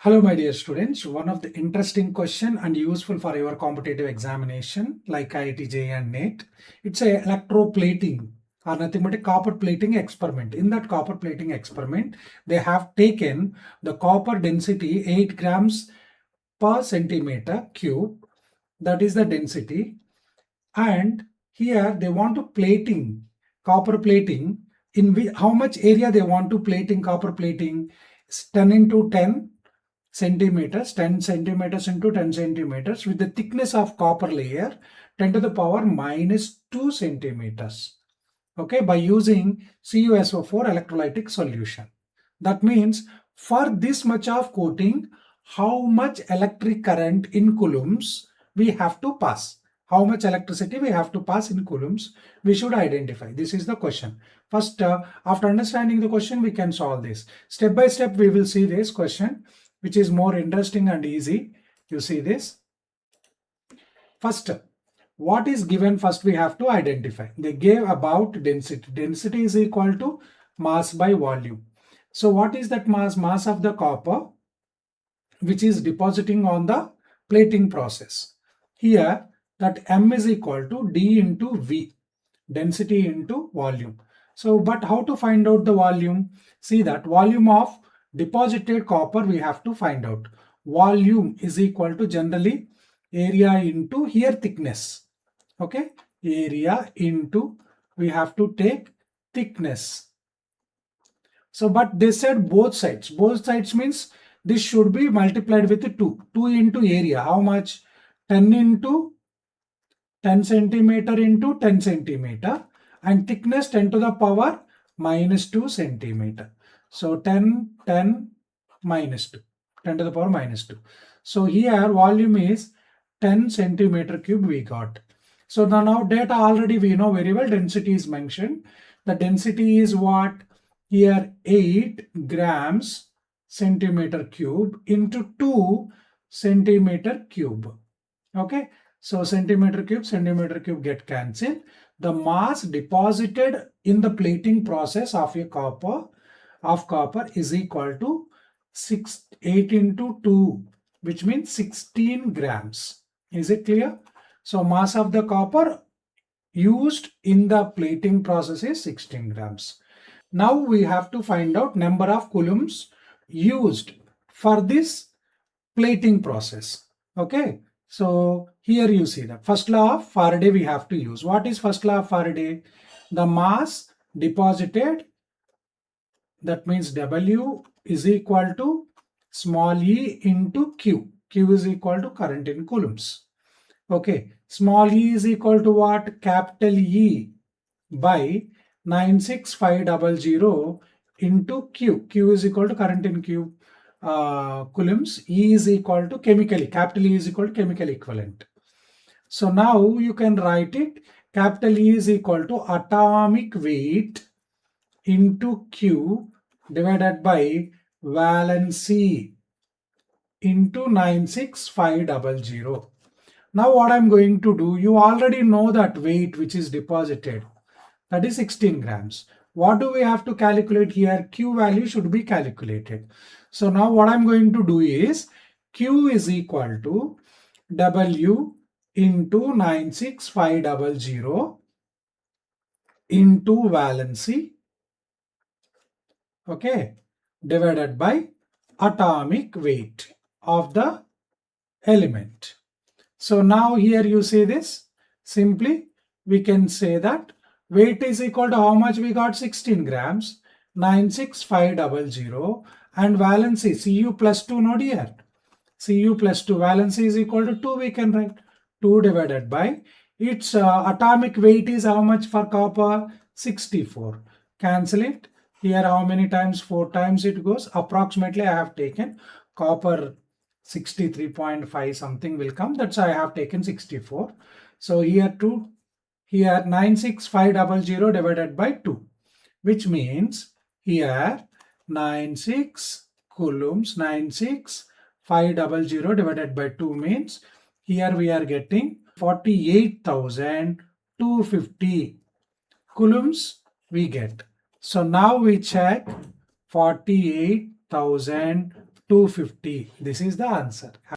Hello, my dear students. One of the interesting question and useful for your competitive examination like IIT JEE and NEET. It's a electroplating or nothing but a copper plating experiment. In that copper plating experiment, they have taken the copper density 8 grams per centimeter cube. That is the density. And here they want to plating, copper plating. How much area they want to plating copper plating? It's 10 into 10 centimeters, 10 centimeters into 10 centimeters with the thickness of copper layer 10 to the power minus 2 centimeters. Okay, by using CuSO4 electrolytic solution. That means for this much of coating, how much electric current in coulombs we have to pass. How much electricity we have to pass in coulombs, we should identify. This is the question. First, after understanding the question, we can solve this. Step by step, we will see this question, which is more interesting and easy. You see this. First, what is given? First, we have to identify. They gave about density. Density is equal to mass by volume. So what is that mass? Mass of the copper, which is depositing on the plating process. Here, that M is equal to D into V, density into volume. So, but how to find out the volume? See that volume of deposited copper we have to find out. Volume is equal to generally area into here thickness. Okay, area into we have to take thickness. So, but they said both sides. Both sides means this should be multiplied with 2. 2 into area. How much? 10 into 10 centimeter into 10 centimeter and thickness 10 to the power minus 2 centimeter. So 10 minus 2, 10 to the power minus 2. So here volume is 10 centimeter cube we got. So now data already we know very well, density is mentioned. The density is what? Here 8 grams centimeter cube into 2 centimeter cube. Okay. So centimeter cube get cancelled. The mass deposited in the plating process of a copper is equal to 8 into 2, which means 16 grams. Is it clear? So mass of the copper used in the plating process is 16 grams. Now we have to find out number of coulombs used for this plating process. Okay. So here you see the first law of Faraday we have to use. What is first law of Faraday? The mass deposited, that means W is equal to small e into Q. Q is equal to current in coulombs. Okay, small e is equal to what? Capital E by 96500 into Q. Q is equal to current in Q. Coulombs. E is equal to chemically, capital E is equal to chemical equivalent. So now you can write it, capital E is equal to atomic weight into Q divided by valency into 96500. Now what I'm going to do, you already know that weight which is deposited, that is 16 grams. What do we have to calculate here? Q value should be calculated. So now what I'm going to do is Q is equal to W into 96500 into valency, okay, divided by atomic weight of the element. So now here you see this, simply we can say that weight is equal to how much we got? 16 grams, 96500 and valency Cu plus 2 not here. Cu plus 2, valency is equal to 2, we can write 2 divided by its atomic weight is how much for copper? 64. Cancel it. Here how many times? 4 times it goes. Approximately I have taken copper 63.5 something will come. That's why I have taken 64. So here 96500 divided by 2, which means here 96 coulombs, 96500 divided by 2 means here we are getting 48,250 coulombs we get. So now we check 48,250 250. This is the answer.